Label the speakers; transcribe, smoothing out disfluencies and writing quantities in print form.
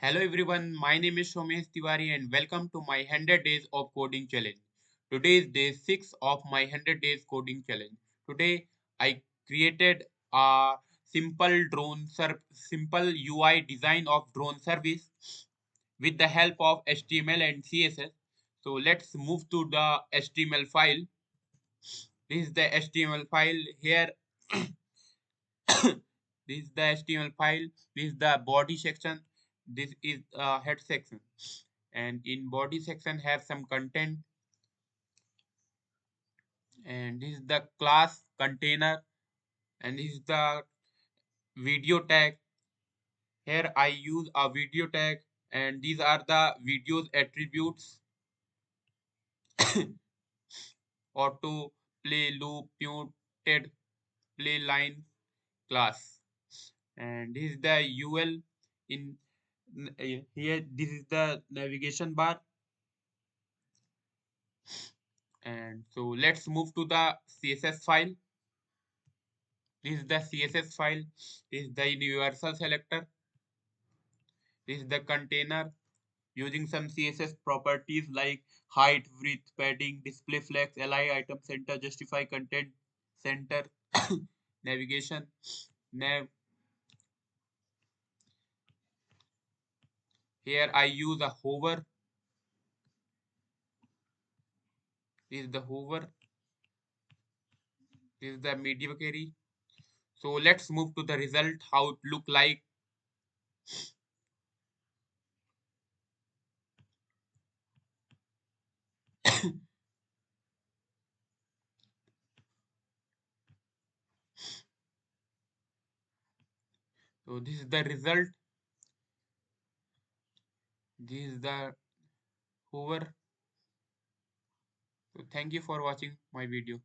Speaker 1: Hello everyone, my name is Somesh Tiwari and welcome to my 100 days of coding challenge. Today is day 6 of my 100 days coding challenge. Today I created a simple UI design of drone service with the help of HTML and CSS. So let's move to the HTML file. This is the HTML file here. This is the HTML file. This is the body section. This is head section, and in body section have some content, and this is the class container, and this is the video tag. Here I use a video tag, and these are the videos attributes. Auto play loop muted play line class, and this is the UL in here. This is the navigation bar. And so let's move to the CSS file. This is the CSS file. This is the universal selector. This is the container using some CSS properties like height, width, padding, display flex, li item center, justify content center, navigation, nav. Here I use a hover. This is the hover. This is the media query. So let's move to the result, how it look like. So this is the result. This is the hover. So thank you for watching my video.